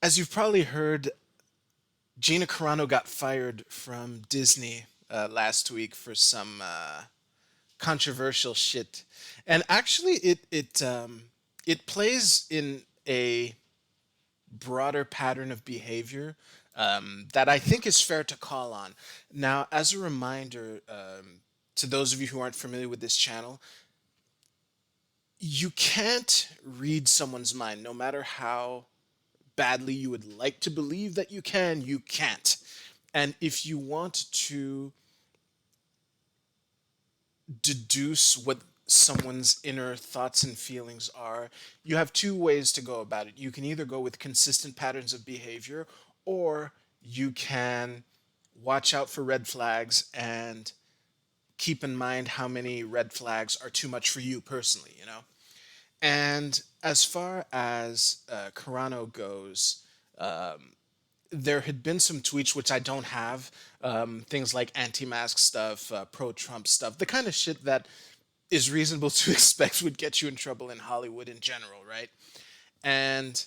As you've probably heard, Gina Carano got fired from Disney last week for some controversial shit, and actually, it plays in a broader pattern of behavior that I think is fair to call on. Now, as a reminder to those of you who aren't familiar with this channel, you can't read someone's mind, no matter how badly you would like to believe that you can, you can't. And if you want to deduce what someone's inner thoughts and feelings are, you have two ways to go about it. You can either go with consistent patterns of behavior, or you can watch out for red flags and keep in mind how many red flags are too much for you personally, you know? And as far as Carano goes, there had been some tweets which I don't have, things like anti-mask stuff, pro-Trump stuff, the kind of shit that is reasonable to expect would get you in trouble in Hollywood in general, right? And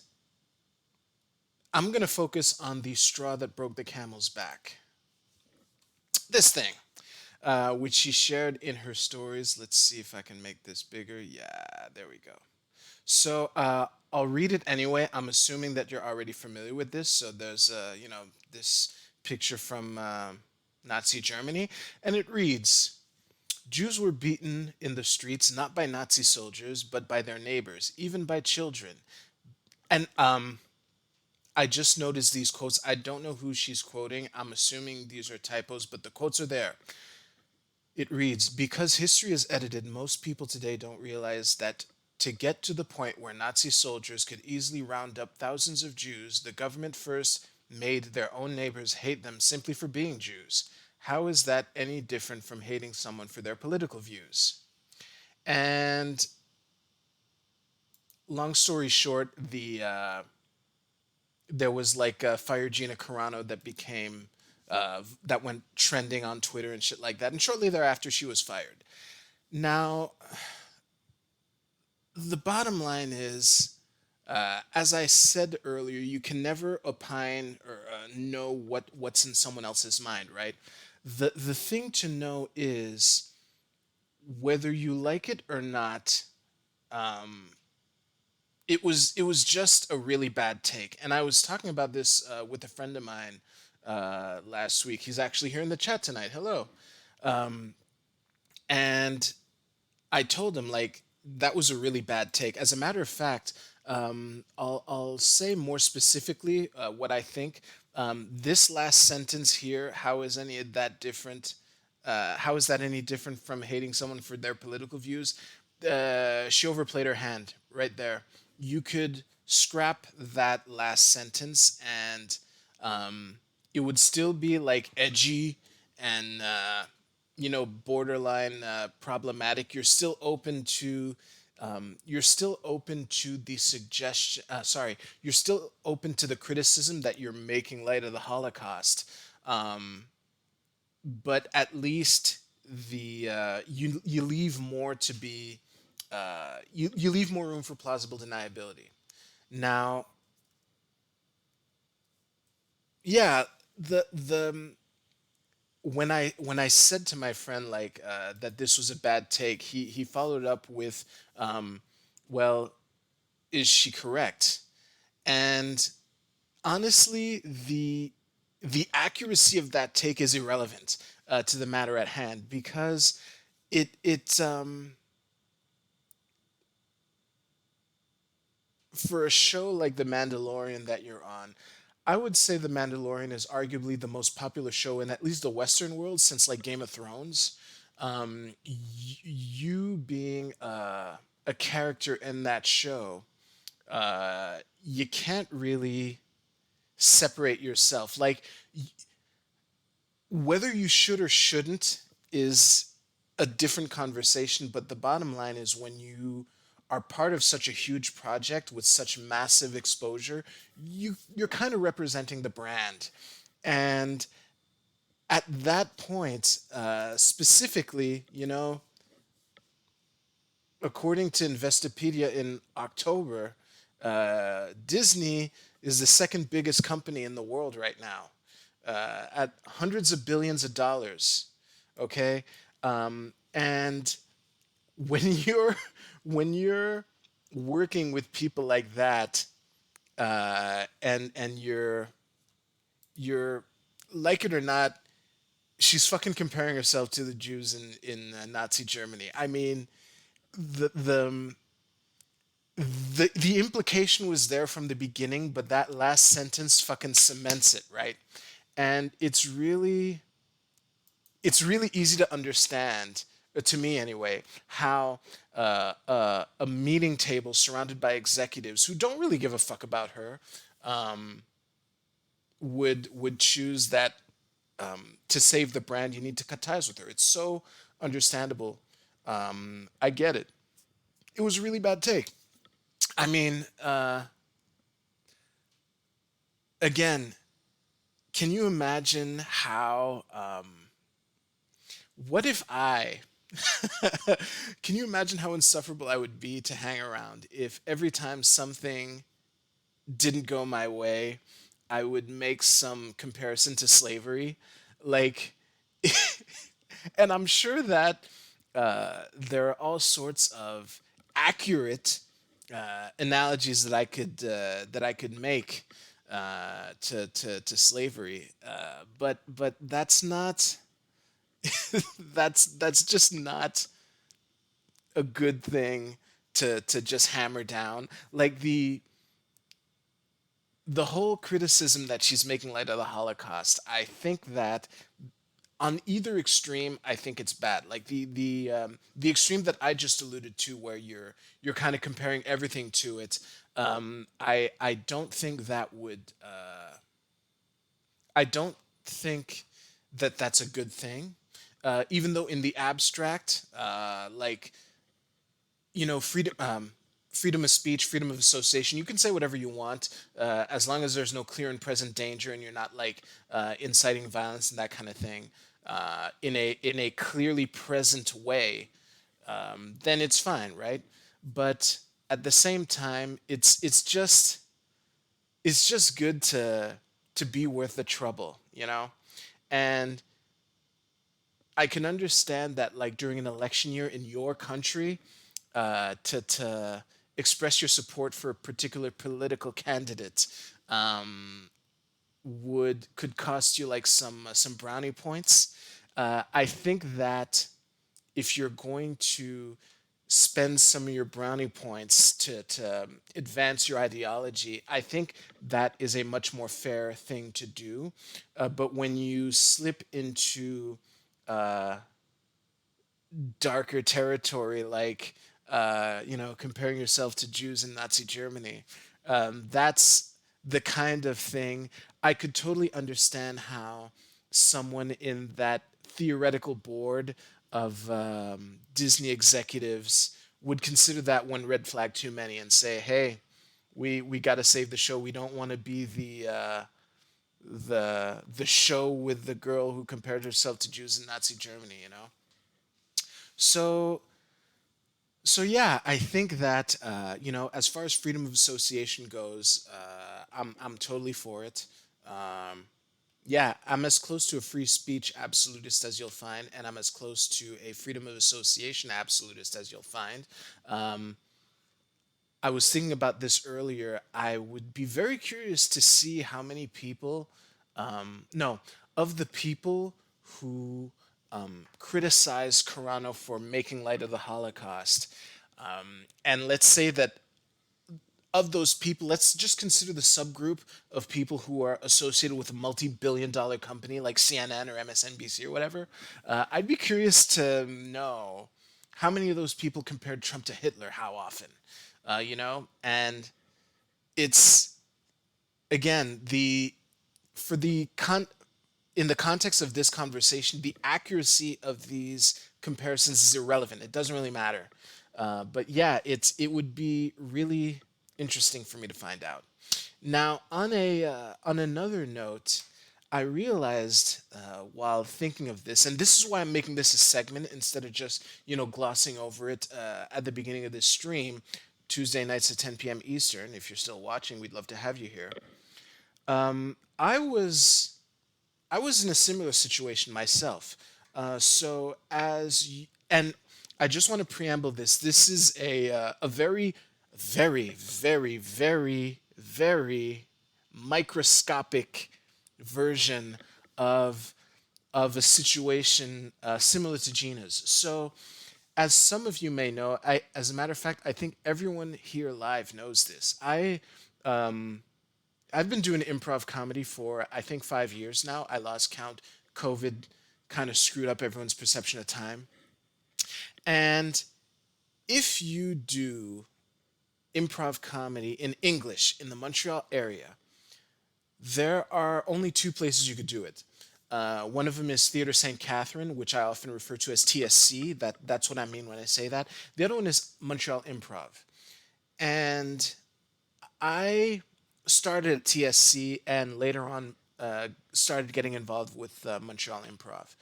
I'm gonna focus on the straw that broke the camel's back. This thing, which she shared in her stories. Let's see if I can make this bigger. Yeah, there we go. So I'll read it anyway. I'm assuming that you're already familiar with this. So there's, this picture from Nazi Germany, and it reads, Jews were beaten in the streets not by Nazi soldiers, but by their neighbors, even by children. And I just noticed these quotes. I don't know who she's quoting. I'm assuming these are typos, but the quotes are there. It reads, because history is edited, most people today don't realize that to get to the point where Nazi soldiers could easily round up thousands of Jews, the government first made their own neighbors hate them simply for being Jews. How is that any different from hating someone for their political views? And long story short, there was like a Fire Gina Carano that became that went trending on Twitter and shit like that. And shortly thereafter, she was fired. Now, the bottom line is, as I said earlier, you can never opine or know what's in someone else's mind, right? The thing to know is whether you like it or not. It was just a really bad take, and I was talking about this with a friend of mine last week. He's actually here in the chat tonight. Hello. And I told him like that was a really bad take. As a matter of fact, I'll say more specifically what I think. This last sentence here, how is any of that different? How is that any different from hating someone for their political views? She overplayed her hand right there. You could scrap that last sentence, and it would still be like edgy and borderline problematic. You're still open to the suggestion. Sorry, you're still open to the criticism that you're making light of the Holocaust. But at least you leave more to be you leave more room for plausible deniability. Now, yeah, the when I said to my friend like that this was a bad take, he followed up with, well, is she correct? And honestly, the accuracy of that take is irrelevant to the matter at hand, because it for a show like The Mandalorian that you're on, I would say The Mandalorian is arguably the most popular show in at least the Western world since like Game of Thrones. You being a character in that show, you can't really separate yourself. Like, whether you should or shouldn't is a different conversation, but the bottom line is when you are part of such a huge project with such massive exposure, you're kind of representing the brand. And at that point, specifically, according to Investopedia in October, Disney is the second biggest company in the world right now, at hundreds of billions of dollars. Okay, and when you're when you're working with people like that, and you're like it or not, she's fucking comparing herself to the Jews in Nazi Germany. I mean, the the the implication was there from the beginning, but that last sentence fucking cements it, right? And it's really easy to understand, to me anyway, how a meeting table surrounded by executives who don't really give a fuck about her would choose that, to save the brand. You need to cut ties with her. It's so understandable. I get it. It was a really bad take. I mean, again, can you imagine how? What if I? Can you imagine how insufferable I would be to hang around if every time something didn't go my way, I would make some comparison to slavery? Like, and I'm sure that there are all sorts of accurate analogies that I could make to slavery, but that's not that's just not a good thing to just hammer down. Like the whole criticism that she's making light of the Holocaust, I think that on either extreme, I think it's bad. Like the extreme that I just alluded to, where you're kind of comparing everything to it. I don't think that would. I don't think that that's a good thing. Even though in the abstract, like, freedom of speech, freedom of association. You can say whatever you want, as long as there's no clear and present danger, and you're not like inciting violence and that kind of thing, in a clearly present way. Then it's fine, right? But at the same time, it's just good to be worth the trouble, And I can understand that, like, during an election year in your country, to express your support for a particular political candidate, would could cost you like some brownie points. I think that if you're going to spend some of your brownie points to advance your ideology, I think that is a much more fair thing to do. But when you slip into darker territory, like, comparing yourself to Jews in Nazi Germany, that's the kind of thing I could totally understand how someone in that theoretical board of Disney executives would consider that one red flag too many and say, "Hey, we got to save the show. We don't want to be the show with the girl who compared herself to Jews in Nazi Germany." So so yeah, I think that, as far as freedom of association goes, I'm totally for it. Um, yeah, I'm as close to a free speech absolutist as you'll find, and I'm as close to a freedom of association absolutist as you'll find. Um, I was thinking about this earlier. I would be very curious to see how many people, no, of the people who criticize Carano for making light of the Holocaust. And let's say that of those people, let's just consider the subgroup of people who are associated with a multi-billion-dollar company like CNN or MSNBC or whatever. I'd be curious to know how many of those people compared Trump to Hitler, how often, and it's, again, the for the in the context of this conversation, the accuracy of these comparisons is irrelevant. It doesn't really matter. But yeah, it would be really interesting for me to find out. Now, on another note, I realized, while thinking of this, and this is why I'm making this a segment instead of just glossing over it at the beginning of this stream. Tuesday nights at 10 p.m. Eastern. If you're still watching, we'd love to have you here. I was I was in a similar situation myself. And I just want to preamble this. This is a very, very, very, very, very microscopic version of a situation similar to Gina's. So, as some of you may know, as a matter of fact, I think everyone here live knows this. I've been doing improv comedy for I think 5 years now. I lost count. COVID kind of screwed up everyone's perception of time. And if you do improv comedy in English in the Montreal area, there are only two places you could do it. One of them is Theatre St. Catherine, which I often refer to as TSC. That's what I mean when I say that. The other one is Montreal Improv. And I started at TSC and later on started getting involved with Montreal Improv.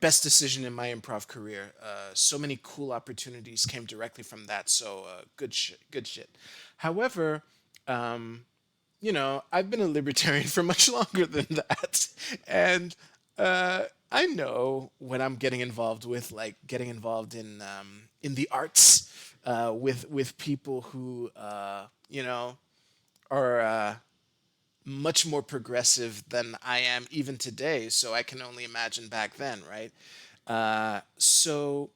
Best decision in my improv career. So many cool opportunities came directly from that. So good shit, good shit. However, I've been a libertarian for much longer than that, and I know when I'm getting involved with like getting involved in the arts with people who are much more progressive than I am even today. So I can only imagine back then, right? So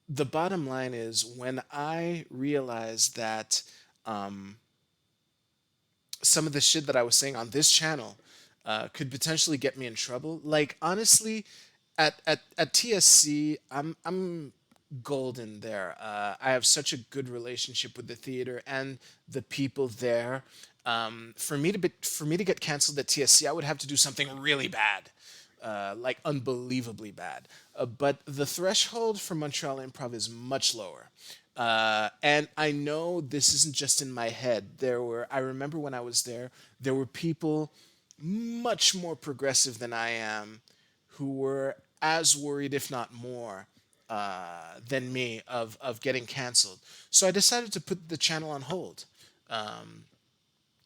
the bottom line is when I realized that some of the shit that I was saying on this channel could potentially get me in trouble. Like honestly, at TSC, I'm golden there. I have such a good relationship with the theater and the people there. For me to get canceled at TSC, I would have to do something really bad, like unbelievably bad. But the threshold for Montreal Improv is much lower. And I know this isn't just in my head. I remember when I was there were people much more progressive than I am who were as worried, if not more, than me of getting canceled. So I decided to put the channel on hold.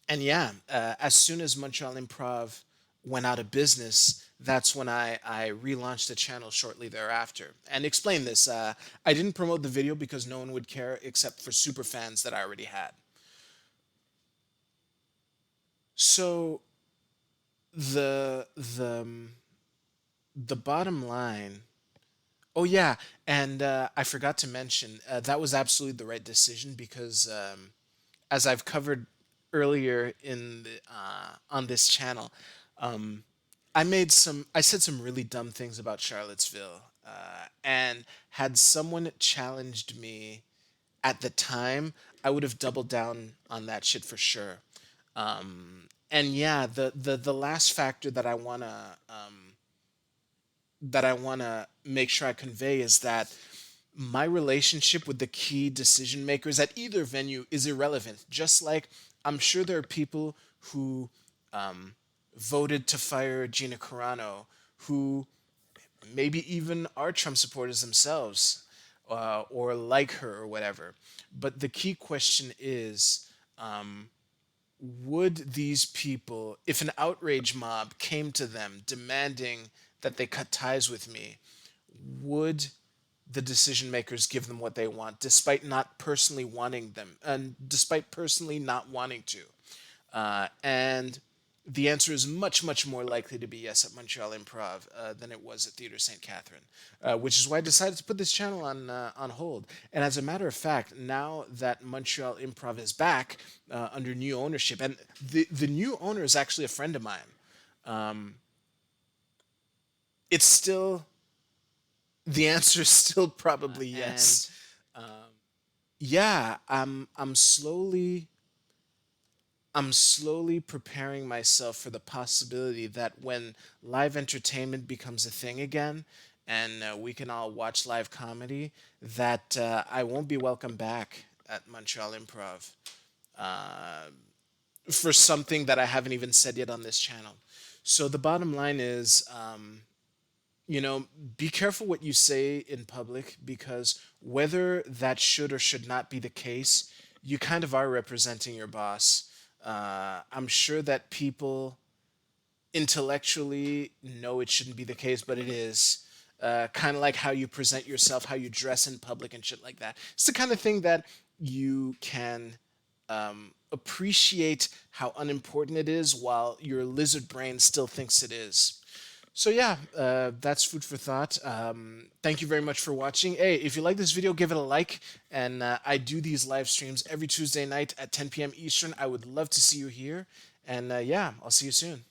And yeah, as soon as Montreal Improv went out of business, that's when I relaunched the channel shortly thereafter. And explain this. I didn't promote the video because no one would care except for super fans that I already had. So the the bottom line. Oh yeah, and I forgot to mention that was absolutely the right decision because as I've covered earlier on this channel, I said some really dumb things about Charlottesville, and had someone challenged me at the time, I would have doubled down on that shit for sure. And yeah, the last factor that I wanna make sure I convey is that my relationship with the key decision makers at either venue is irrelevant. Just like I'm sure there are people who voted to fire Gina Carano who maybe even are Trump supporters themselves or like her or whatever. But the key question is would these people, if an outrage mob came to them demanding that they cut ties with me, would the decision makers give them what they want despite not personally wanting them and despite personally not wanting to? And the answer is much, much more likely to be yes at Montreal Improv than it was at Theatre St. Catherine, which is why I decided to put this channel on hold. And as a matter of fact, now that Montreal Improv is back under new ownership, and the new owner is actually a friend of mine, it's still the answer is still probably yes. And yeah, I'm slowly preparing myself for the possibility that when live entertainment becomes a thing again and we can all watch live comedy, that I won't be welcome back at Montreal Improv for something that I haven't even said yet on this channel. So the bottom line is you know, be careful what you say in public, because whether that should or should not be the case, you kind of are representing your boss. I'm sure that people intellectually know it shouldn't be the case, but it is. Kind of like how you present yourself, how you dress in public, and shit like that. It's the kind of thing that you can appreciate how unimportant it is, while your lizard brain still thinks it is. So yeah, that's food for thought. Thank you very much for watching. Hey, if you like this video, give it a like. And I do these live streams every Tuesday night at 10 p.m. Eastern. I would love to see you here. And yeah, I'll see you soon.